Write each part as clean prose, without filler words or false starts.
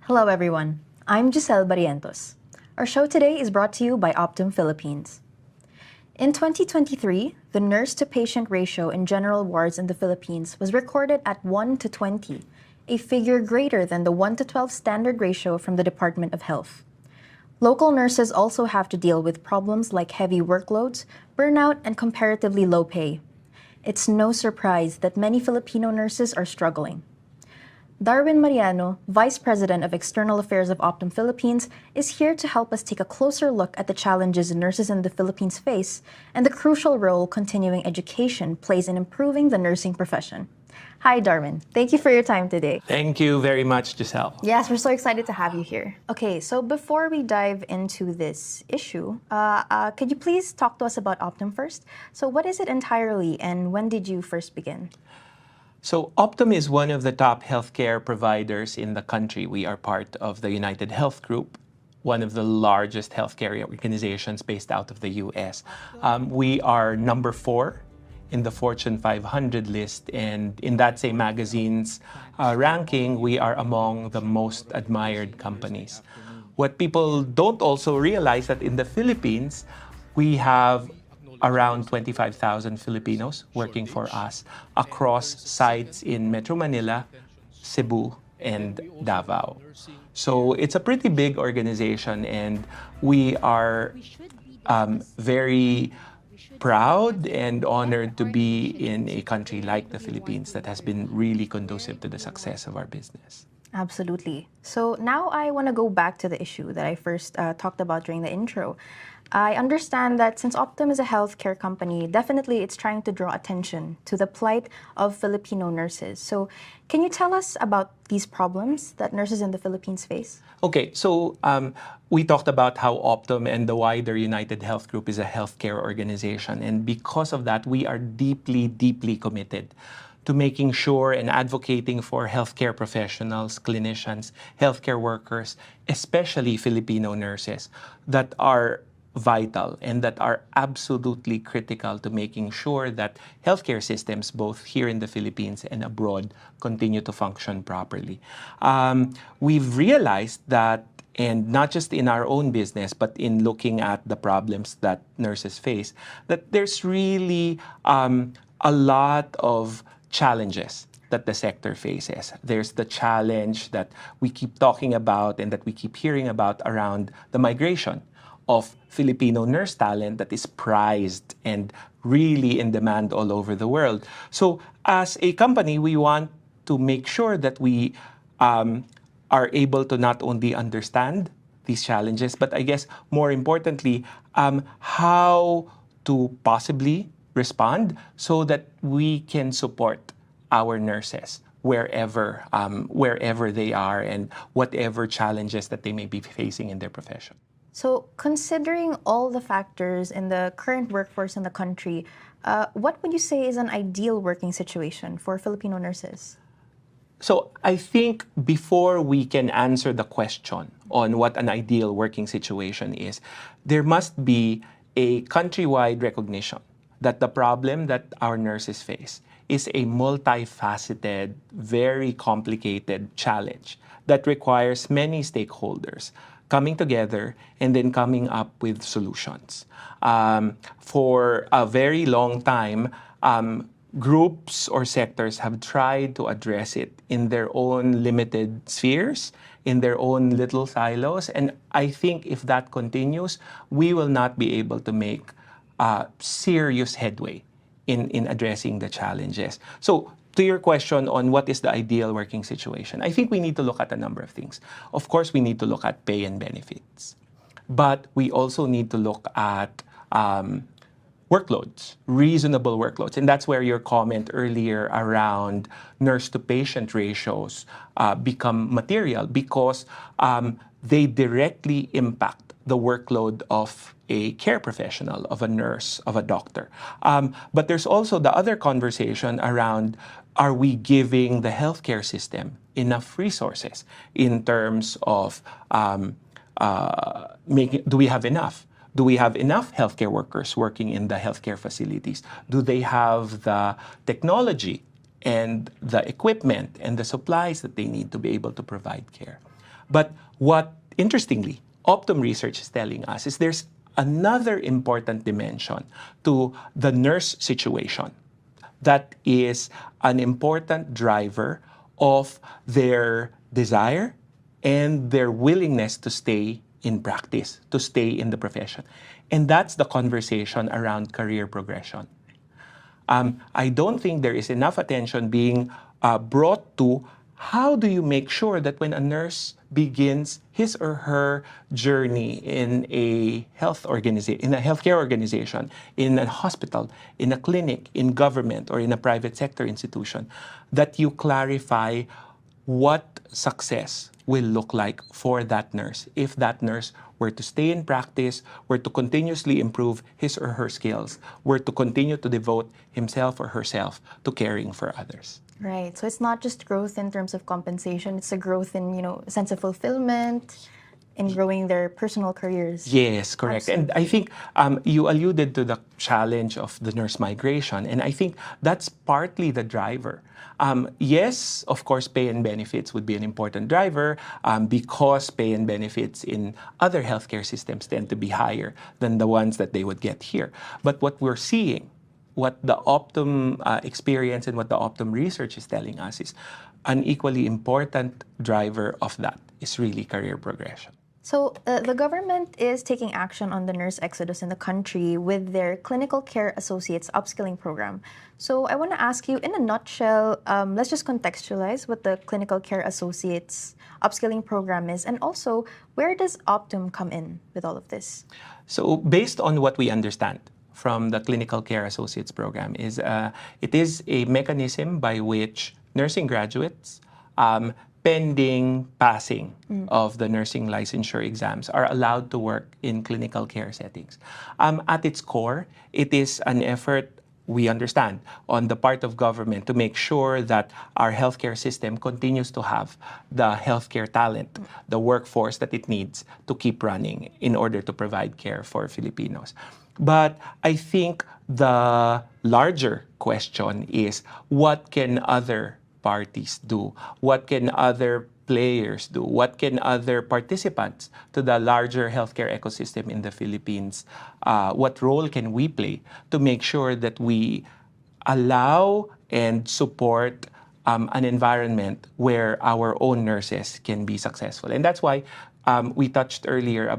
Hello everyone, I'm Giselle Barrientos. Our show today is brought to you by Optum Philippines. In 2023, the nurse-to-patient ratio in general wards in the Philippines was recorded at 1 to 20, a figure greater than the 1 to 12 standard ratio from the Department of Health. Local nurses also have to deal with problems like heavy workloads, burnout, and comparatively low pay. It's no surprise that many Filipino nurses are struggling. Darwin Mariano, Vice President of External Affairs of Optum Philippines, is here to help us take a closer look at the challenges nurses in the Philippines face and the crucial role continuing education plays in improving the nursing profession. Hi, Darwin. Thank you for your time today. Thank you very much, Giselle. Yes, we're so excited to have you here. Okay, so before we dive into this issue, could you please talk to us about Optum first? So what is it entirely and when did you first begin? So Optum is one of the top healthcare providers in the country. We are part of the UnitedHealth Group, one of the largest healthcare organizations based out of the US. We are number 4 in the Fortune 500 list, and in that same magazine's ranking, we are among the most admired companies. What people don't also realize that in the Philippines, we have around 25,000 Filipinos working for us across sites in Metro Manila, Cebu, and Davao. So it's a pretty big organization, and we are very proud and honored to be in a country like the Philippines that has been really conducive to the success of our business. Absolutely. So now I want to go back to the issue that I first talked about during the intro. I understand that since Optum is a healthcare company, definitely it's trying to draw attention to the plight of Filipino nurses. So can you tell us about these problems that nurses in the Philippines face? Okay, so we talked about how Optum and the wider UnitedHealth Group is a healthcare organization. And because of that, we are deeply, deeply committed to making sure and advocating for healthcare professionals, clinicians, healthcare workers, especially Filipino nurses, that are vital and that are absolutely critical to making sure that healthcare systems, both here in the Philippines and abroad, continue to function properly. We've realized that, and not just in our own business, but in looking at the problems that nurses face, that there's really a lot of challenges that the sector faces. There's the challenge that we keep talking about and that we keep hearing about around the migration of Filipino nurse talent that is prized and really in demand all over the world. So as a company, we want to make sure that we are able to not only understand these challenges, but I guess more importantly, how to possibly respond so that we can support our nurses wherever they are and whatever challenges that they may be facing in their profession. So considering all the factors in the current workforce in the country, what would you say is an ideal working situation for Filipino nurses? So I think before we can answer the question on what an ideal working situation is, there must be a countrywide recognition that the problem that our nurses face is a multifaceted, very complicated challenge that requires many stakeholders coming together and then coming up with solutions. For a very long time, groups or sectors have tried to address it in their own limited spheres, in their own little silos. And I think if that continues, we will not be able to make serious headway in addressing the challenges. So to your question on what is the ideal working situation, I think we need to look at a number of things. Of course, we need to look at pay and benefits. But we also need to look at workloads, reasonable workloads. And that's where your comment earlier around nurse-to-patient ratios become material because they directly impact the workload of a care professional, of a nurse, of a doctor. But there's also the other conversation around, are we giving the healthcare system enough resources in terms of do we have enough? Do we have enough healthcare workers working in the healthcare facilities? Do they have the technology and the equipment and the supplies that they need to be able to provide care? But what, interestingly, Optum research is telling us is there's another important dimension to the nurse situation that is an important driver of their desire and their willingness to stay in practice, to stay in the profession. And that's the conversation around career progression. I don't think there is enough attention being brought to how do you make sure that when a nurse begins his or her journey in a healthcare organization, in a hospital, in a clinic, in government, or in a private sector institution, that you clarify what success will look like for that nurse if that nurse were to stay in practice, were to continuously improve his or her skills, were to continue to devote himself or herself to caring for others. Right. So it's not just growth in terms of compensation, it's a growth in, sense of fulfillment, in growing their personal careers. Yes, correct. Absolutely. And I think you alluded to the challenge of the nurse migration, and I think that's partly the driver. Yes, of course, pay and benefits would be an important driver because pay and benefits in other healthcare systems tend to be higher than the ones that they would get here. But what we're seeing, what the Optum experience and what the Optum research is telling us is an equally important driver of that is really career progression. So the government is taking action on the nurse exodus in the country with their Clinical Care Associates upskilling program. So I want to ask you, in a nutshell, let's just contextualize what the Clinical Care Associates upskilling program is, and also where does Optum come in with all of this? So based on what we understand from the Clinical Care Associates program is it is a mechanism by which nursing graduates pending passing of the nursing licensure exams are allowed to work in clinical care settings. At its core, it is an effort, we understand, on the part of government to make sure that our healthcare system continues to have the healthcare talent, the workforce that it needs to keep running in order to provide care for Filipinos. But I think the larger question is, what can other parties do? What can other players do? What can other participants to the larger healthcare ecosystem in the Philippines, what role can we play to make sure that we allow and support an environment where our own nurses can be successful? And that's why we touched earlier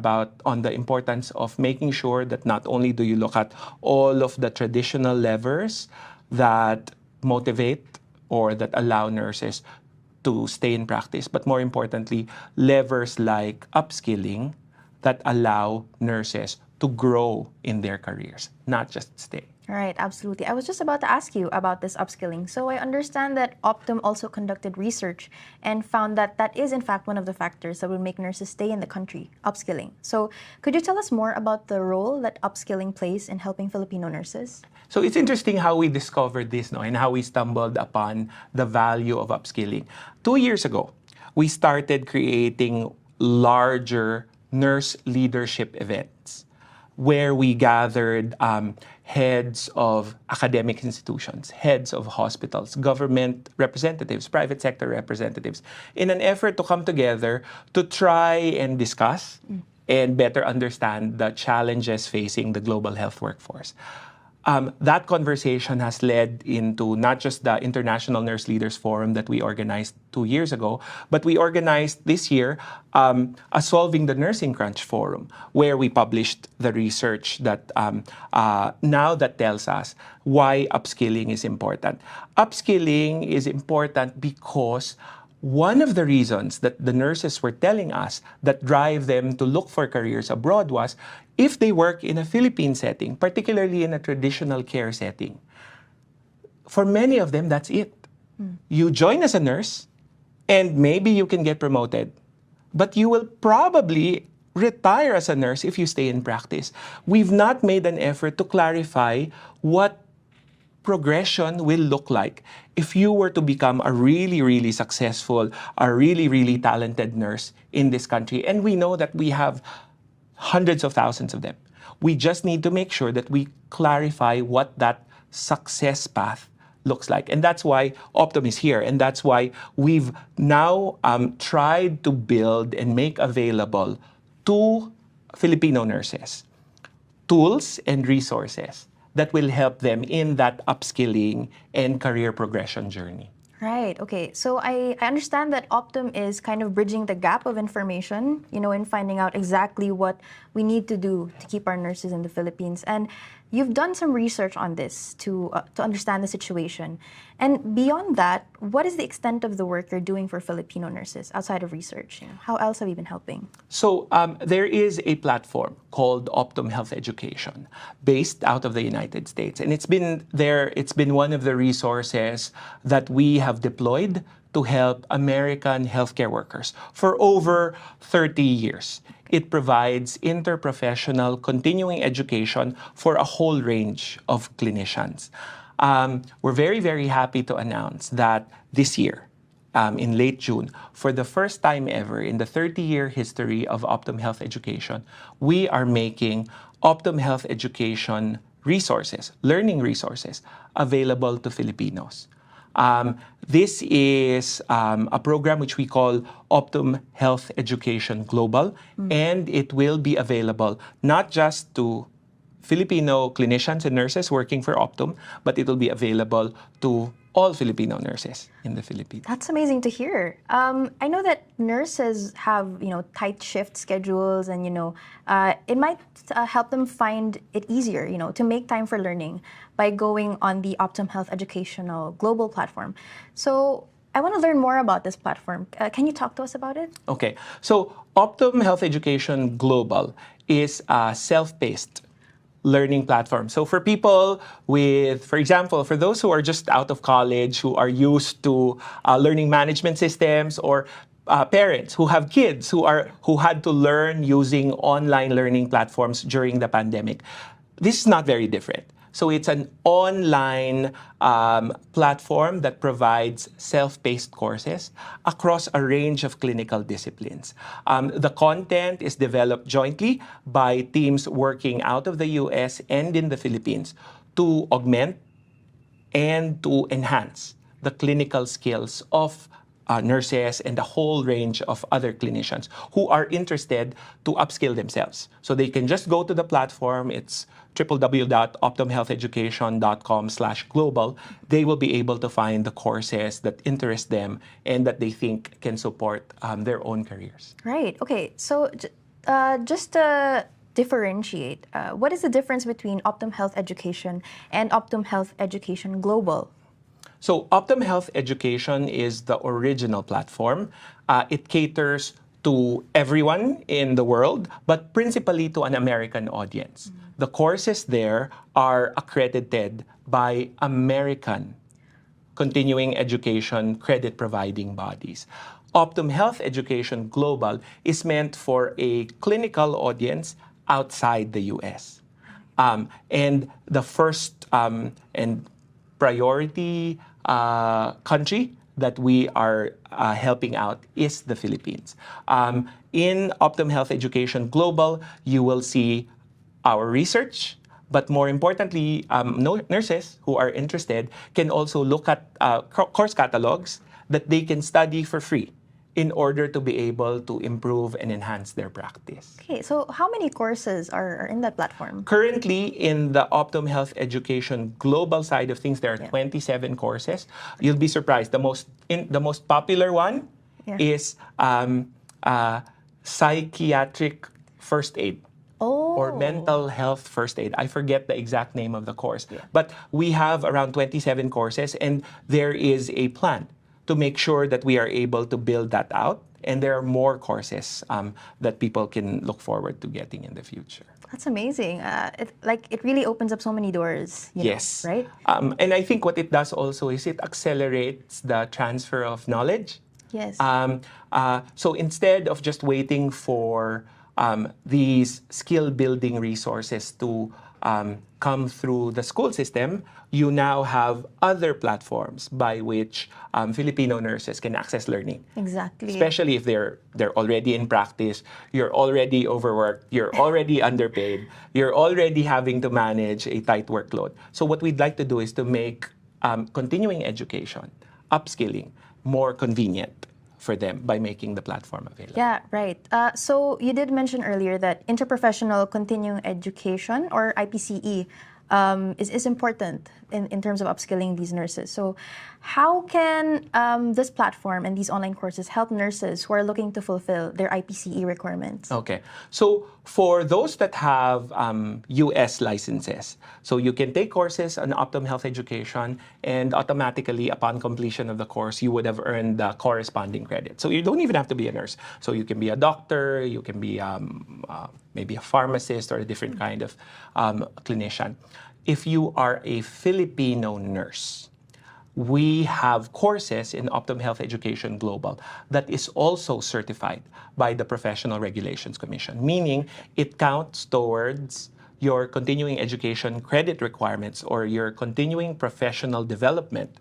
on the importance of making sure that not only do you look at all of the traditional levers that motivate or that allow nurses to stay in practice, but more importantly, levers like upskilling that allow nurses to grow in their careers, not just stay. Right, absolutely. I was just about to ask you about this upskilling. So I understand that Optum also conducted research and found that that is in fact one of the factors that would make nurses stay in the country, upskilling. So could you tell us more about the role that upskilling plays in helping Filipino nurses? So it's interesting how we discovered this, and how we stumbled upon the value of upskilling. 2 years ago, we started creating larger nurse leadership events where we gathered heads of academic institutions, heads of hospitals, government representatives, private sector representatives, in an effort to come together to try and discuss and better understand the challenges facing the global health workforce. That conversation has led into not just the International Nurse Leaders Forum that we organized 2 years ago, but we organized this year a Solving the Nursing Crunch Forum, where we published the research that now that tells us why upskilling is important. Upskilling is important because one of the reasons that the nurses were telling us that drive them to look for careers abroad was if they work in a Philippine setting, particularly in a traditional care setting. For many of them, that's it. You join as a nurse, and maybe you can get promoted, but you will probably retire as a nurse if you stay in practice. We've not made an effort to clarify what progression will look like if you were to become a really, really successful, a really, really talented nurse in this country. And we know that we have hundreds of thousands of them. We just need to make sure that we clarify what that success path looks like. And that's why Optum is here. And that's why we've now tried to build and make available to Filipino nurses tools and resources that will help them in that upskilling and career progression journey. Right. Okay. So I understand that Optum is kind of bridging the gap of information, in finding out exactly what we need to do to keep our nurses in the Philippines. And you've done some research on this to understand the situation. And beyond that, what is the extent of the work you're doing for Filipino nurses outside of research? How else have you been helping? So there is a platform called Optum Health Education based out of the United States. And it's been one of the resources that we have deployed to help American healthcare workers for over 30 years. It provides interprofessional continuing education for a whole range of clinicians. We're very, very happy to announce that this year, in late June, for the first time ever in the 30-year history of Optum Health Education, we are making Optum Health Education resources, learning resources, available to Filipinos. This is a program which we call Optum Health Education Global, and it will be available not just to Filipino clinicians and nurses working for Optum, but it will be available to all Filipino nurses in the Philippines. That's amazing to hear. I know that nurses have, tight shift schedules, and it might help them find it easier, to make time for learning by going on the Optum Health Educational Global platform. So I want to learn more about this platform. Can you talk to us about it? Okay, so Optum Health Education Global is a self-paced learning platform. So for people with, for example, for those who are just out of college, who are used to learning management systems, or parents who have kids who had to learn using online learning platforms during the pandemic, this is not very different. So it's an online platform that provides self-paced courses across a range of clinical disciplines. The content is developed jointly by teams working out of the US and in the Philippines to augment and to enhance the clinical skills of nurses and a whole range of other clinicians who are interested to upskill themselves. So they can just go to the platform. It's www.optumhealtheducation.com/global. They will be able to find the courses that interest them and that they think can support their own careers. Right. Okay. So just to differentiate, what is the difference between Optum Health Education and Optum Health Education Global? So Optum Health Education is the original platform. It caters to everyone in the world, but principally to an American audience. The courses there are accredited by American continuing education credit providing bodies. Optum Health Education Global is meant for a clinical audience outside the US. And the first and priority country that we are helping out is the Philippines. In Optum Health Education Global, you will see our research, but more importantly, nurses who are interested can also look at course catalogs that they can study for free in order to be able to improve and enhance their practice. Okay, so how many courses are in that platform? Currently, in the Optum Health Education Global side of things, there are 27 courses. You'll be surprised. The most popular one is psychiatric first aid. Or mental health first aid. I forget the exact name of the course. But we have around 27 courses, and there is a plan to make sure that we are able to build that out. And there are more courses that people can look forward to getting in the future. That's amazing. It really opens up so many doors. Yes. Right? And I think what it does also is it accelerates the transfer of knowledge. Yes. So instead of just waiting for these skill-building resources to come through the school system, you now have other platforms by which Filipino nurses can access learning. Exactly. Especially if they're already in practice, you're already overworked, you're already underpaid, you're already having to manage a tight workload. So what we'd like to do is to make continuing education, upskilling more convenient for them by making the platform available. Yeah, right. So you did mention earlier that interprofessional continuing education, or IPCE, is important in terms of upskilling these nurses. So how can this platform and these online courses help nurses who are looking to fulfill their IPCE requirements? Okay. So for those that have US licenses, so you can take courses on Optum Health Education, and automatically upon completion of the course, you would have earned the corresponding credit. So you don't even have to be a nurse. So you can be a doctor, you can be maybe a pharmacist or a different kind of clinician. If you are a Filipino nurse, we have courses in Optum Health Education Global that is also certified by the Professional Regulations Commission, meaning it counts towards your continuing education credit requirements or your continuing professional development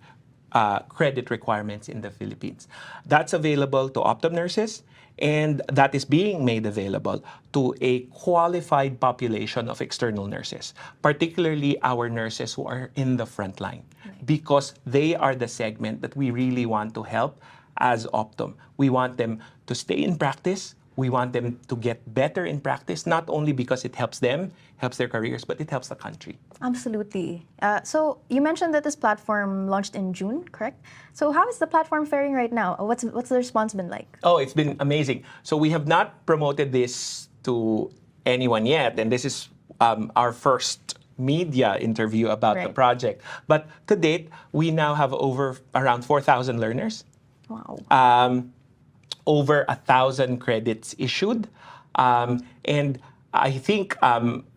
credit requirements in the Philippines. That's available to Optum nurses, and that is being made available to a qualified population of external nurses, particularly our nurses who are in the front line, because they are the segment that we really want to help as Optum. We want them to stay in practice. We want them to get better in practice, not only because it helps them, helps their careers, but it helps the country. Absolutely. So you mentioned that this platform launched in June, correct? So how is the platform faring right now? What's the response been like? Oh, it's been amazing. So we have not promoted this to anyone yet, and this is our first media interview about the project. But to date, we now have around 4,000 learners. Wow. Over 1,000 credits issued. And I think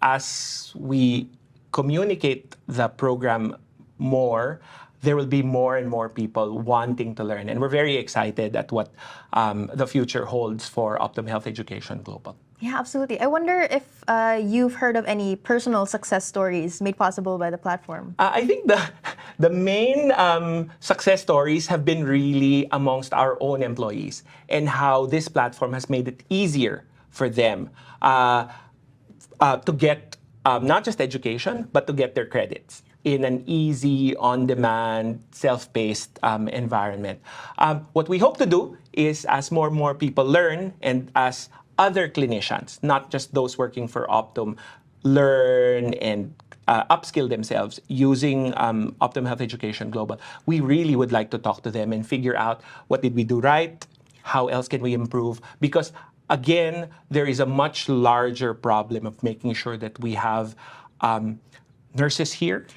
as we communicate the program more, there will be more and more people wanting to learn. And we're very excited at what the future holds for Optum Health Education Global. Yeah, absolutely. I wonder if you've heard of any personal success stories made possible by the platform. I think the main success stories have been really amongst our own employees, and how this platform has made it easier for them to get not just education, but to get their credits in an easy, on-demand, self-paced environment. What we hope to do is, as more and more people learn, and as other clinicians, not just those working for Optum, learn and upskill themselves using Optum Health Education Global, we really would like to talk to them and figure out what did we do right, how else can we improve, because again, there is a much larger problem of making sure that we have nurses here,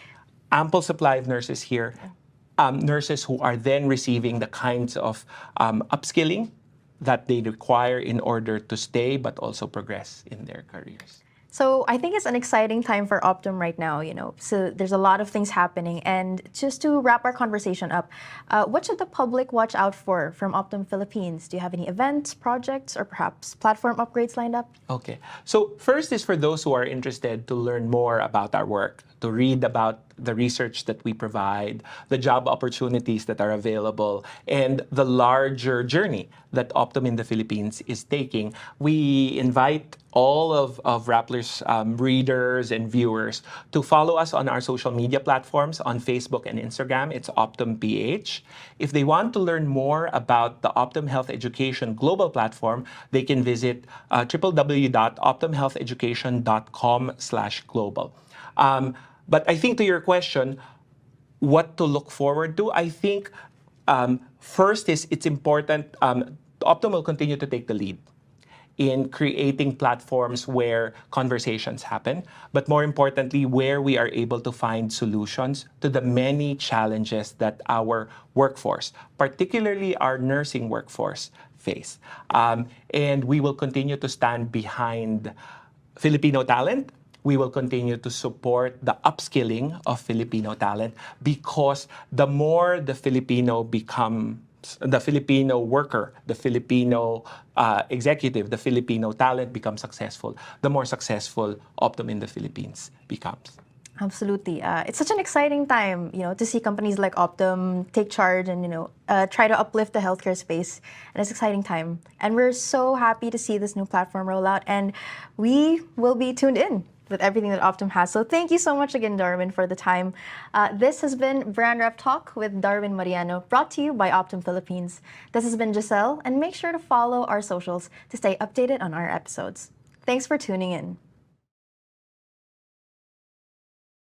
ample supply of nurses here, nurses who are then receiving the kinds of upskilling that they require in order to stay but also progress in their careers. So I think it's an exciting time for Optum right now, So there's a lot of things happening. And just to wrap our conversation up, what should the public watch out for from Optum Philippines? Do you have any events, projects, or perhaps platform upgrades lined up? Okay. So first is for those who are interested to learn more about our work, to read about the research that we provide, the job opportunities that are available, and the larger journey that Optum in the Philippines is taking. We invite all of Rappler's readers and viewers to follow us on our social media platforms on Facebook and Instagram. It's Optum PH. If they want to learn more about the Optum Health Education Global Platform, they can visit www.optumhealtheducation.com/global. But I think to your question, what to look forward to, I think first is it's important, Optum will continue to take the lead in creating platforms where conversations happen, but more importantly, where we are able to find solutions to the many challenges that our workforce, particularly our nursing workforce, face. And we will continue to stand behind Filipino talent. We will continue to support the upskilling of Filipino talent, because the more the Filipino worker, the Filipino executive, the Filipino talent becomes successful, the more successful Optum in the Philippines becomes. Absolutely. It's such an exciting time, to see companies like Optum take charge and, try to uplift the healthcare space. And it's an exciting time. And we're so happy to see this new platform roll out. And we will be tuned in. with everything that Optum has. So thank you so much again, Darwin, for the time. This has been BrandRap Talk with Darwin Mariano, brought to you by Optum Philippines. This has been Giselle, and make sure to follow our socials to stay updated on our episodes. Thanks for tuning in.